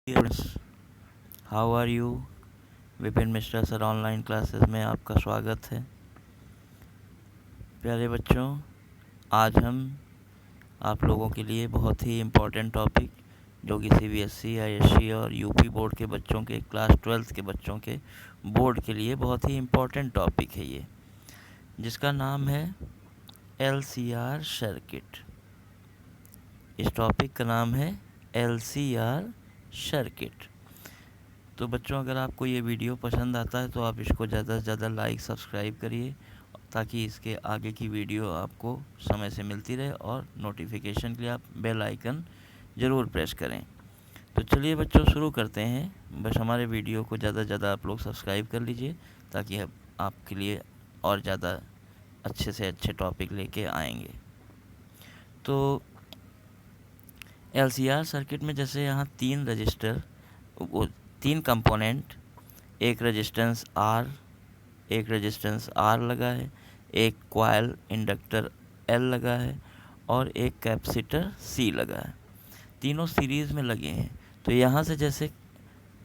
Students, how are you? Vipin Mishra sir online classes में आपका स्वागत है। प्यारे बच्चों, आज हम आप लोगों के लिए बहुत ही इम्पोर्टेंट टॉपिक जो कि सीबीएसई, आईएससी और यूपी बोर्ड के बच्चों के क्लास 12th के बच्चों के बोर्ड के लिए बहुत ही इम्पोर्टेंट टॉपिक है ये, जिसका नाम है एलसीआर सर्किट। इस टॉपिक का नाम है एलसीआर सर्किट। तो बच्चों, अगर आपको ये वीडियो पसंद आता है तो आप इसको ज़्यादा से ज़्यादा लाइक सब्सक्राइब करिए, ताकि इसके आगे की वीडियो आपको समय से मिलती रहे, और नोटिफिकेशन के लिए आप बेल आइकन ज़रूर प्रेस करें। तो चलिए बच्चों, शुरू करते हैं। बस हमारे वीडियो को ज़्यादा से ज़्यादा आप लोग सब्सक्राइब कर लीजिए, ताकि हम आपके लिए और ज़्यादा अच्छे से अच्छे टॉपिक लेके आएंगे। तो एलसीआर सर्किट में जैसे यहाँ तीन रजिस्टर, तीन कंपोनेंट, एक रेजिस्टेंस R लगा है, एक कॉइल इंडक्टर L लगा है और एक कैपेसिटर C लगा है। तीनों सीरीज़ में लगे हैं। तो यहाँ से जैसे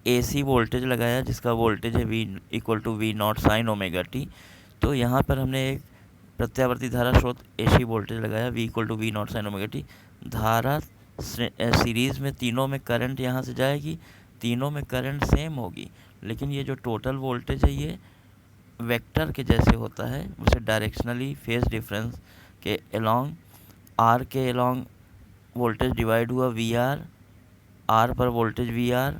AC वोल्टेज लगाया, जिसका वोल्टेज है V=V0 sin ओमेगा t। तो यहाँ पर हमने एक प्रत्यावर्ती धारा स्रोत AC वोल्टेज लगाया V=V0 sin ओमेगा t। धारा सीरीज़ में तीनों में करंट यहाँ से जाएगी, तीनों में करंट सेम होगी, लेकिन ये जो टोटल वोल्टेज है ये वेक्टर के जैसे होता है। उसे डायरेक्शनली फेज डिफरेंस के अलोंग, R के अलोंग वोल्टेज डिवाइड हुआ VR, R पर वोल्टेज VR,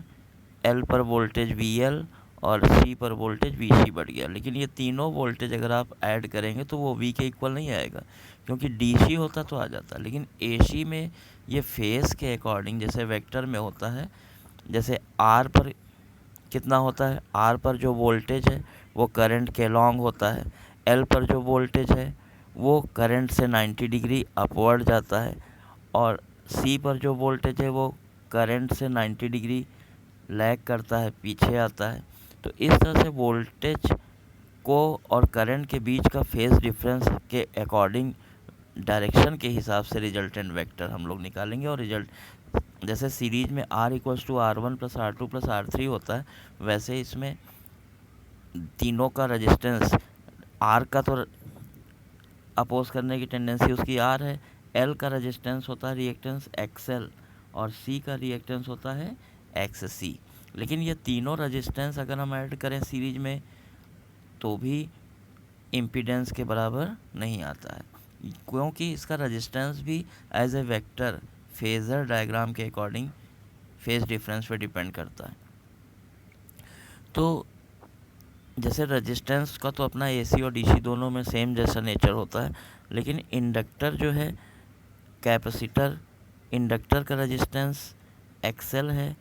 L पर वोल्टेज VL और C पर वोल्टेज VC बढ़ गया। लेकिन ये तीनों वोल्टेज अगर आप ऐड करेंगे तो वो V के इक्वल नहीं आएगा, क्योंकि DC होता तो आ जाता, लेकिन AC में ये फेस के अकॉर्डिंग जैसे वेक्टर में होता है। जैसे R पर कितना होता है, R पर जो वोल्टेज है वो करंट के लॉन्ग होता है, L पर जो वोल्टेज है वो करंट से 90 डिग्री अपवर्ड जाता है, और C पर जो वोल्टेज है वो करंट से 90 डिग्री लैग करता है, पीछे आता है। तो इस तरह से वोल्टेज को और करंट के बीच का फेज डिफरेंस के अकॉर्डिंग डायरेक्शन के हिसाब से रिजल्टेंट वेक्टर हम लोग निकालेंगे। और रिजल्ट जैसे सीरीज में R=R1 + R2 + R3 होता है, वैसे इसमें तीनों का रेजिस्टेंस, R का तो अपोज करने की टेंडेंसी उसकी R है, L का रेजिस्टेंस होता है रिएक्टेंस XL और C का रिएक्टेंस होता है XC। लेकिन ये तीनों रेजिस्टेंस अगर हम ऐड करें सीरीज में तो भी इम्पीडेंस के बराबर नहीं आता है, क्योंकि इसका रेजिस्टेंस भी as a vector phasor diagram के अकॉर्डिंग फेज डिफरेंस पे डिपेंड करता है। तो जैसे रेजिस्टेंस का तो अपना AC और DC दोनों में सेम जैसा नेचर होता है, लेकिन इंडक्टर जो है, कैपेसिटर, इंडक्टर का रेजिस्टेंस XL है,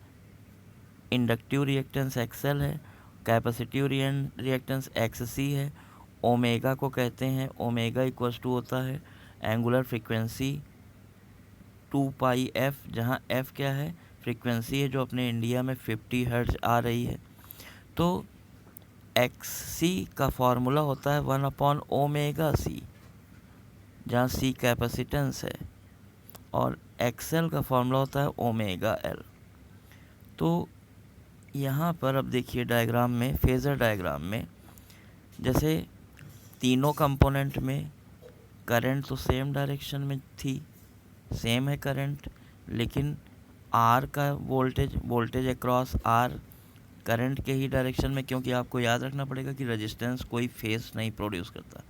इंडक्टिव रिएक्टेंस XL है, कैपेसिटिव रिएक्टेंस XC है। ओमेगा को कहते हैं, ओमेगा इक्वल्स टू होता है एंगुलर फ्रीक्वेंसी 2πf, जहाँ f क्या है, फ्रीक्वेंसी है जो अपने इंडिया में 50 हर्ट्ज आ रही है। तो XC का फॉर्मूला होता है 1/ωc, जहाँ C कैपेसिटेंस है, और XL का फॉर्मूला होता है ωL। तो यहाँ पर अब देखिए डायग्राम में, फेज़र डायग्राम में, जैसे तीनों कंपोनेंट में करंट तो सेम डायरेक्शन में थी, सेम है करंट, लेकिन R का वोल्टेज अक्रॉस R करंट के ही डायरेक्शन में, क्योंकि आपको याद रखना पड़ेगा कि रेजिस्टेंस कोई फेस नहीं प्रोड्यूस करता,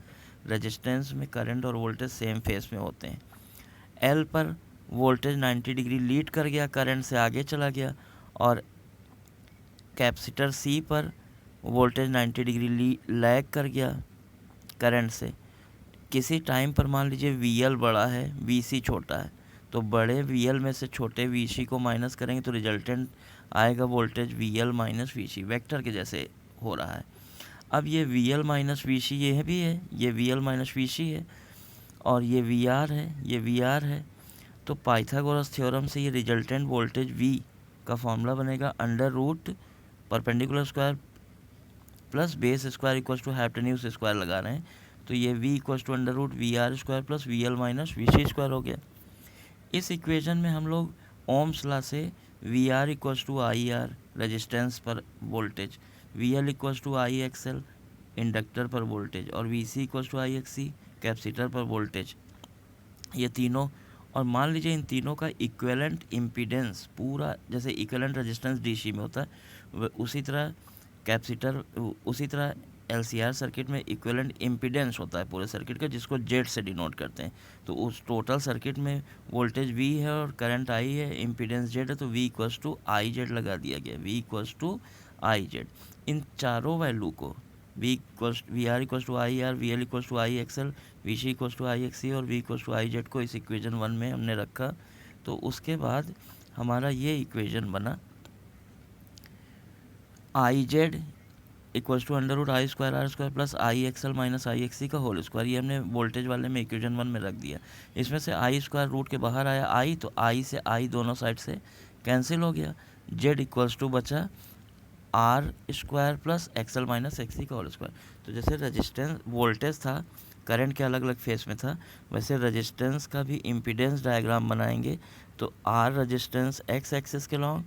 रेजिस्टेंस में करंट और वोल्टेज सेम फेस में होते हैं। L पर वोल्टेज 90 डिग्री लीड कर गया, करंट से आगे चला गया, और कैपेसिटर C पर वोल्टेज 90 डिग्री लैग कर गया करंट से। किसी टाइम पर मान लीजिए VL बड़ा है, VC छोटा है, तो बड़े VL में से छोटे VC को माइनस करेंगे तो रिजल्टेंट आएगा वोल्टेज VL - VC, वेक्टर के जैसे हो रहा है। अब ये VL - VC ये भी है, ये VL - VC है, और ये VR है, ये VR है। तो पाइथागोरस थ्योरम से ये रिजल्टेंट वोल्टेज V का फॉर्मूला बनेगा √ perpendicular square plus base square equals to hypotenuse square लगा रहे हैं, तो ये V equals to √VR² plus VL - VC² हो गया। इस इक्वेशन में हम लोग ओम्स लॉ से V R equals to I R resistance पर voltage, V L equals to I X L inductor पर वोल्टेज, और V C equals to I X C capacitor पर वोल्टेज। ये तीनों, और मान लीजिए इन तीनों का इक्विवेलेंट इम्पीडेंस पूरा, जैसे इक्विवेलेंट रेजिस्टेंस डीसी में होता है उसी तरह कैपेसिटर, उसी तरह एलसीआर सर्किट में इक्विवेलेंट इम्पीडेंस होता है पूरे सर्किट का, जिसको जेड से डिनोट करते हैं। तो उस टोटल सर्किट में वोल्टेज वी है और करंट आई है, इम्पीडेंस जेड है, तो V equals to I Z लगा दिया गया, V equals to I Z. इन चारों वैल्यू को V R equals to I R, V L equals to I X L, V C equals to I X C और V equals to I Z को इस equation 1 में हमने रखा। तो उसके बाद हमारा ये इक्वेशन बना I Z equals to under root I square R square plus I X L minus I X C का होल स्क्वायर। ये हमने वोल्टेज वाले में इक्वेशन 1 में रख दिया। इसमें से आई स्क्वायर रूट के बाहर आया आई, तो आई से आई दोनों साइड से कैंसिल हो गया। जेड इक्वल्स टू बचा R square plus X L minus X C का होल स्क्वायर। तो जैसे रजिस्टेंस वोल्टेज था करंट के अलग अलग फेस में था, वैसे रजिस्टेंस का भी इम्पीडेंस डायग्राम बनाएंगे। तो आर रजिस्टेंस एक्स एक्सिस के लॉन्ग,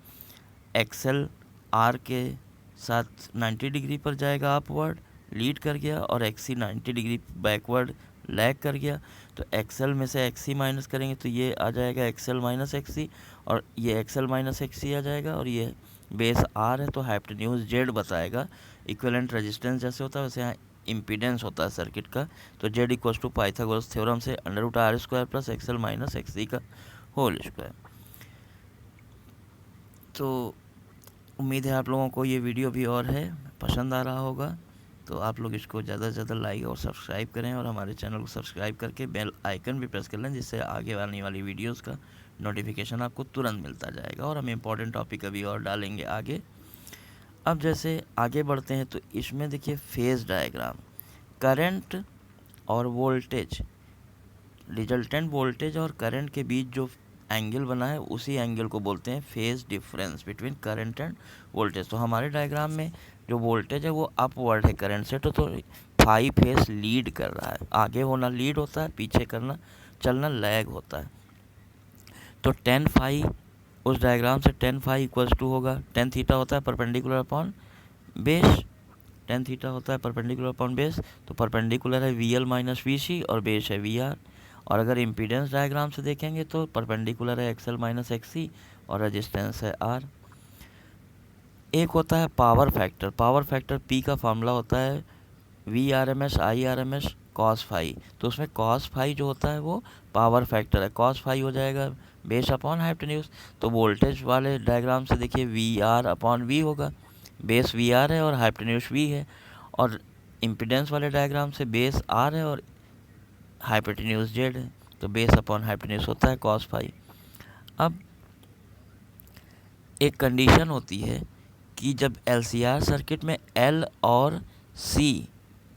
एक्स एल आर के साथ 90 डिग्री पर जाएगा अपवर्ड लीड कर गया, और एक्स सी 90 डिग्री बैकवर्ड लैग कर गया। तो एक्सएल में से एक्स सी माइनस करेंगे तो ये आ जाएगा एक्सएल माइनस एक्स सी, और ये एक्सएल माइनस एक्स सी आ जाएगा, और ये बेस आर है तो हाइपोटेन्यूज जेड बताएगा। इक्विवेलेंट रेजिस्टेंस जैसे होता है वैसे यहाँ इम्पीडेंस होता है सर्किट का। तो Z equals to Pythagoras theorem से under root R square plus X L minus X C का होल स्क्वायर। तो उम्मीद है आप लोगों को ये वीडियो भी और है पसंद आ रहा होगा। तो आप लोग इसको ज़्यादा से ज़्यादा लाइक और सब्सक्राइब करें, और हमारे चैनल को सब्सक्राइब करके बेल आइकन भी प्रेस कर लें, जिससे आगे आने वाली वीडियोस का नोटिफिकेशन आपको तुरंत मिलता जाएगा। और हम इम्पोर्टेंट टॉपिक अभी और डालेंगे आगे। अब जैसे आगे बढ़ते हैं तो इसमें देखिए फेज़ डायग्राम, करंट और वोल्टेज, रिजल्टेंट वोल्टेज और करंट के बीच जो एंगल बना है उसी एंगल को बोलते हैं phase difference between current end voltage. तो हमारे डायग्राम में जो वोल्टेज है वो अपवर्ड है करंट से, तो फाई फेज लीड कर रहा है। आगे होना लीड होता है, पीछे करना चलना लैग होता है। तो टेन फाई उस डायग्राम से टेन फाई इक्वल्स टू होगा, टेन थीटा होता है perpendicular upon base, tan theta होता है परपेंडिकुलर अपॉन बेस। तो परपेंडिकुलर है वी एल माइनस वी सी और बेस है वी आर। और अगर इम्पीडेंस डायग्राम से देखेंगे तो परपेंडिकुलर है X L minus X C और रेजिस्टेंस है आर। एक होता है power factor, power factor P का फॉर्मूला होता है V R M S I R M S cos phi. तो उसमें कॉस फाई जो होता है वो पावर फैक्टर है, कॉस फाई हो जाएगा बेस अपॉन हाइपोटेन्यूज। तो वोल्टेज वाले डायग्राम से देखिए वी आर अपॉन वी होगा, बेस वी आर है और हाइपोटेन्यूज वी है। और इम्पीडेंस वाले डायग्राम से बेस आर है और हाइपोटेन्यूज जेड है, तो बेस अपॉन हाइपोटेन्यूज होता है कॉस फाई। अब एक कंडीशन होती है कि जब एलसीआर सर्किट में एल और सी,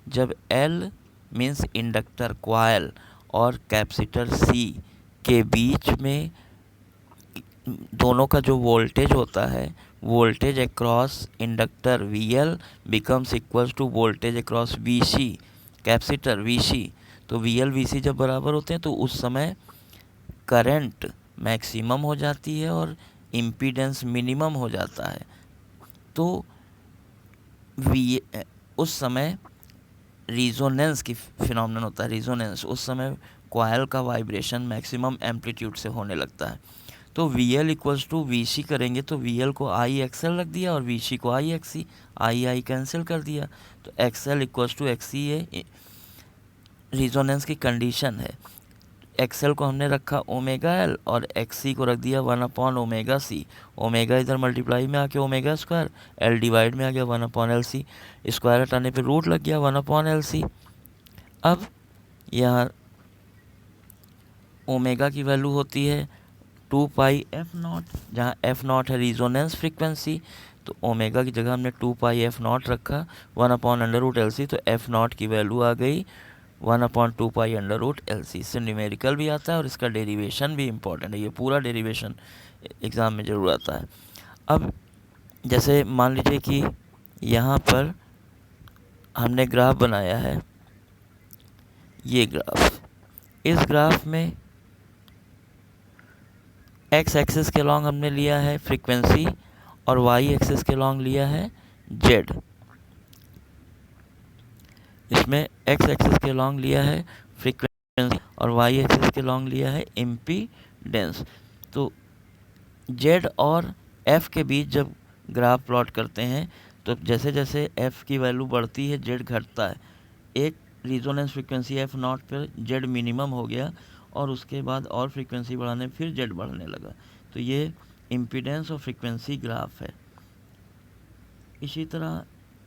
जब एल मीन्स इंडक्टर कॉइल और कैपेसिटर सी के बीच में दोनों का जो वोल्टेज होता है, voltage across inductor V L becomes equals to voltage across V C capacitor V C. तो वी एल वी सी जब बराबर होते हैं तो उस समय करंट मैक्सिमम हो जाती है और इम्पीडेंस मिनिमम हो जाता है। तो उस समय रिजोनेंस की फिनोमेनन होता है, रिजोनेंस उस समय कॉइल का वाइब्रेशन मैक्सिमम एम्पलीट्यूड से होने लगता है। तो V L equals to V C करेंगे तो वी एल को आई एक्स एल रख दिया और वी सी को आई X C, I I cancel कर दिया। तो X L equals to X C है रिजोनेंस की कंडीशन है। एक्सएल को हमने रखा ओमेगा एल और एक्स सी को रख दिया 1 अपॉन ओमेगा सी। ओमेगा इधर मल्टीप्लाई में आके ओमेगा स्क्वायर, एल डिवाइड में आ गया 1 अपॉन एल सी, स्क्वायर हटाने पे रूट लग गया 1 अपॉन एल सी। अब यहाँ ओमेगा की वैल्यू होती है 2 पाई एफ नॉट, जहाँ एफ नॉट है रिजोनेंस फ्रीक्वेंसी। तो ओमेगा की जगह हमने 2 पाई एफ नॉट रखा 1 upon under root L C. तो एफ नॉट की वैल्यू आ गई 1 upon 2 pi under root L C. इससे न्यूमेरिकल भी आता है और इसका डेरिवेशन भी इम्पॉर्टेंट है, ये पूरा डेरिवेशन एग्ज़ाम में ज़रूर आता है। अब जैसे मान लीजिए कि यहाँ पर हमने ग्राफ बनाया है, ये ग्राफ, इस ग्राफ में एक्स एक्सिस के लॉन्ग हमने लिया है फ्रीक्वेंसी और वाई एक्सिस के लॉन्ग लिया है जेड। इसमें एक्स एक्सिस के लॉन्ग लिया है फ्रीक्वेंसी और वाई एक्सिस के लॉन्ग लिया है इम्पीडेंस। तो जेड और एफ के बीच जब ग्राफ प्लॉट करते हैं तो जैसे जैसे एफ की वैल्यू बढ़ती है जेड घटता है। एक रिजोनेंस फ्रीक्वेंसी एफ नॉट पर जेड मिनिमम हो गया और उसके बाद और फ्रीक्वेंसी बढ़ाने फिर जेड बढ़ने लगा। तो ये इम्पीडेंस और फ्रीक्वेंसी ग्राफ है। इसी तरह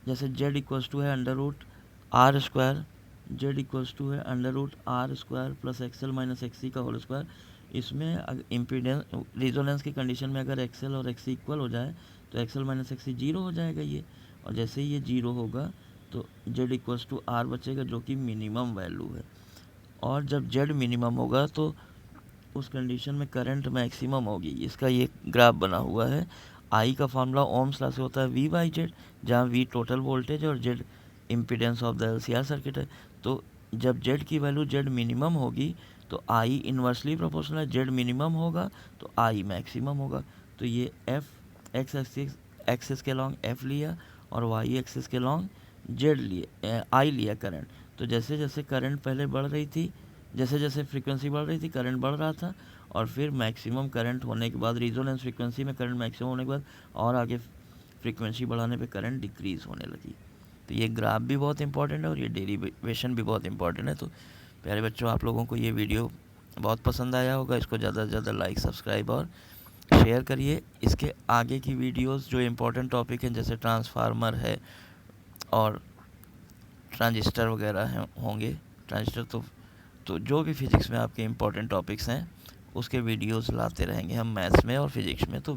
जैसे जेड इक्वल्स टू है under root R square, Z equals to है under root R square plus X L minus X C का होल स्क्वायर। इसमें इम्पीडेंस रिजोनेंस की कंडीशन में अगर एक्सएल और एक्सी इक्वल हो जाए तो एक्सएल माइनस एक्सी जीरो हो जाएगा ये, और जैसे ही ये जीरो होगा तो जेड इक्वल्स टू आर बचेगा जो कि मिनिमम वैल्यू है। और जब जेड मिनिमम होगा तो उस कंडीशन में करंट मैक्सिमम होगी। इसका ये ग्राफ बना हुआ है। आई का फार्मूला ओम्स लॉ से होता है वी बाई जेड, जहाँ वी टोटल वोल्टेज और Z impedance of the LCR circuit है। तो जब जेड की वैल्यू जेड मिनिमम होगी तो आई इन्वर्सली प्रोपोर्शनल है, जेड मिनिमम होगा तो आई मैक्सिमम होगा। तो ये एफ एक्स एक्सिस के लॉन्ग एफ लिया और वाई एक्सिस के लॉन्ग जेड लिए आई लिया करंट। तो जैसे जैसे करंट पहले बढ़ रही थी, जैसे जैसे फ्रीक्वेंसी बढ़ रही थी करंट बढ़ रहा था, और फिर मैक्सिमम करंट होने के बाद रिजोनेंस फ्रीक्वेंसी में करंट मैक्सिमम होने के बाद और आगे फ्रीक्वेंसी बढ़ाने पे करंट डिक्रीज़ होने लगी। तो ये ग्राफ भी बहुत इंपॉर्टेंट है और ये डेरिवेशन भी बहुत इंपॉर्टेंट है। तो प्यारे बच्चों, आप लोगों को ये वीडियो बहुत पसंद आया होगा। इसको ज़्यादा से ज़्यादा लाइक, सब्सक्राइब और शेयर करिए। इसके आगे की वीडियोस जो इम्पोर्टेंट टॉपिक हैं जैसे ट्रांसफार्मर है और ट्रांजिस्टर वगैरह हैं होंगे। ट्रांजिस्टर तो जो भी फिज़िक्स में आपके इम्पोर्टेंट टॉपिक्स हैं उसके वीडियोस लाते रहेंगे हम मैथ्स में और फिज़िक्स में। तो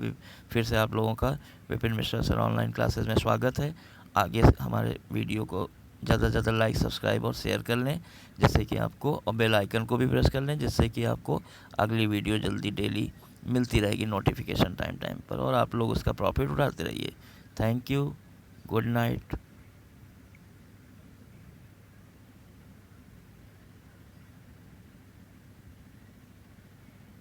फिर से आप लोगों का Vipin Mishra sir online classes में स्वागत है। आगे हमारे वीडियो को ज़्यादा से ज़्यादा लाइक, सब्सक्राइब और शेयर कर लें जिससे कि आपको, और बेल आइकन को भी प्रेस कर लें जिससे कि आपको अगली वीडियो जल्दी डेली मिलती रहेगी नोटिफिकेशन टाइम पर, और आप लोग उसका प्रॉफिट उठाते रहिए। Thank you, good night.